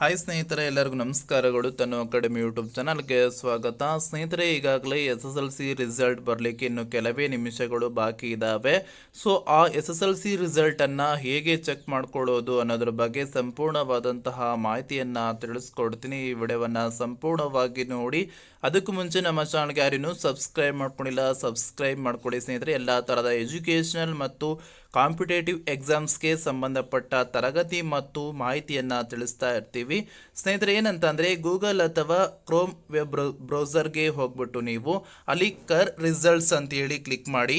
Hi ಸ್ನೇಹಿತರೆ, ಎಲ್ಲರಿಗೂ ನಮಸ್ಕಾರಗಳು. ತನ್ನ ಅಕಾಡೆಮಿ ಯೂಟ್ಯೂಬ್ ಚಾನಲ್ಗೆ ಸ್ವಾಗತ. ಸ್ನೇಹಿತರೆ, ಈಗಾಗಲೇ SSLC ರಿಸಲ್ಟ್ ಬರಲಿಕ್ಕೆ ಇನ್ನು ಕೆಲವೇ ನಿಮಿಷಗಳು ಬಾಕಿ ಇದ್ದಾವೆ. ಸೊ ಆ SSLC ರಿಸಲ್ಟನ್ನು ಹೇಗೆ ಚೆಕ್ ಮಾಡ್ಕೊಳ್ಳೋದು ಅನ್ನೋದ್ರ ಬಗ್ಗೆ ಸಂಪೂರ್ಣವಾದಂತಹ ಮಾಹಿತಿಯನ್ನು ತಿಳಿಸ್ಕೊಡ್ತೀನಿ. ಈ ವಿಡಿಯೋವನ್ನು ಸಂಪೂರ್ಣವಾಗಿ ನೋಡಿ. ಅದಕ್ಕೂ ಮುಂಚೆ ನಮ್ಮ ಚಾನಲ್ಗೆ ಯಾರಿನ್ನೂ ಸಬ್ಸ್ಕ್ರೈಬ್ ಮಾಡ್ಕೊಂಡಿಲ್ಲ, ಸಬ್ಸ್ಕ್ರೈಬ್ ಮಾಡ್ಕೊಳ್ಳಿ ಸ್ನೇಹಿತರೆ. ಎಲ್ಲ ಥರದ ಎಜುಕೇಷನಲ್ ಮತ್ತು ಕಾಂಪಿಟೇಟಿವ್ ಎಕ್ಸಾಮ್ಸ್ಗೆ ಸಂಬಂಧಪಟ್ಟ ತರಗತಿ ಮತ್ತು ಮಾಹಿತಿಯನ್ನು ತಿಳಿಸ್ತಾ ಇರ್ತೀವಿ ಸ್ನೇಹಿತರೆ. ಏನಂತಂದರೆ, ಗೂಗಲ್ ಅಥವಾ ಕ್ರೋಮ್ ವೆಬ್ ಬ್ರೌಸರ್ಗೆ ಹೋಗ್ಬಿಟ್ಟು ನೀವು ಅಲ್ಲಿ ಕರ್ ರಿಸಲ್ಟ್ಸ್ ಅಂತೇಳಿ ಕ್ಲಿಕ್ ಮಾಡಿ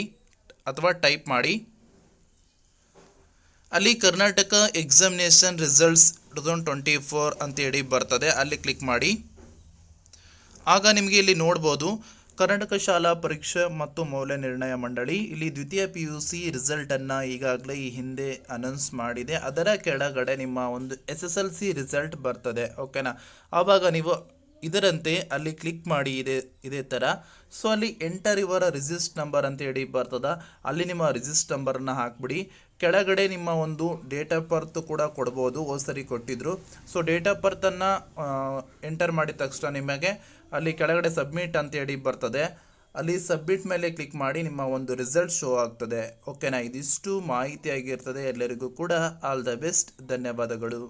ಅಥವಾ ಟೈಪ್ ಮಾಡಿ. ಅಲ್ಲಿ ಕರ್ನಾಟಕ ಎಕ್ಸಾಮಿನೇಷನ್ ರಿಸಲ್ಟ್ಸ್ 2024 ಅಂತೇಳಿ ಬರ್ತದೆ, ಅಲ್ಲಿ ಕ್ಲಿಕ್ ಮಾಡಿ. ಆಗ ನಿಮಗೆ ಇಲ್ಲಿ ನೋಡ್ಬೋದು ಕರ್ನಾಟಕ ಶಾಲಾ ಪರೀಕ್ಷೆ ಮತ್ತು ಮೌಲ್ಯ ನಿರ್ಣಯ ಮಂಡಳಿ ಇಲ್ಲಿ ದ್ವಿತೀಯ PUC ರಿಸಲ್ಟನ್ನು ಈಗಾಗಲೇ ಈ ಹಿಂದೆ ಅನೌನ್ಸ್ ಮಾಡಿದೆ. ಅದರ ಕೆಳಗಡೆ ನಿಮ್ಮ ಒಂದು SSLC ರಿಸಲ್ಟ್ ಬರ್ತದೆ, ಓಕೆನಾ. ಆವಾಗ ನೀವು ಇದರಂತೆ ಅಲ್ಲಿ ಕ್ಲಿಕ್ ಮಾಡಿ, ಇದೇ ಥರ. ಸೊ ಅಲ್ಲಿ ಎಂಟರ್ ಯುವರ್ ರಿಜಿಸ್ಟ್ ನಂಬರ್ ಅಂತೇಳಿ ಬರ್ತದ, ಅಲ್ಲಿ ನಿಮ್ಮ ರಿಜಿಸ್ಟ್ ನಂಬರನ್ನು ಹಾಕ್ಬಿಡಿ. ಕೆಳಗಡೆ ನಿಮ್ಮ ಒಂದು ಡೇಟ್ ಆಫ್ ಬರ್ತ್ ಕೂಡ ಕೊಡ್ಬೋದು, ಸರಿ ಕೊಟ್ಟಿದ್ರು. ಸೊ ಡೇಟ್ ಆಫ್ ಬರ್ತನ್ನು ಎಂಟರ್ ಮಾಡಿದ ತಕ್ಷಣ ನಿಮಗೆ ಅಲ್ಲಿ ಕೆಳಗಡೆ ಸಬ್ಮಿಟ್ ಅಂತೇಳಿ ಬರ್ತದೆ, ಅಲ್ಲಿ ಸಬ್ಮಿಟ್ ಮೇಲೆ ಕ್ಲಿಕ್ ಮಾಡಿ ನಿಮ್ಮ ಒಂದು ರಿಸಲ್ಟ್ ಶೋ ಆಗ್ತದೆ, ಓಕೆನಾ. ಇದಿಷ್ಟು ಮಾಹಿತಿ ಆಗಿರ್ತದೆ. ಎಲ್ಲರಿಗೂ ಕೂಡ ಆಲ್ ದ ಬೆಸ್ಟ್, ಧನ್ಯವಾದಗಳು.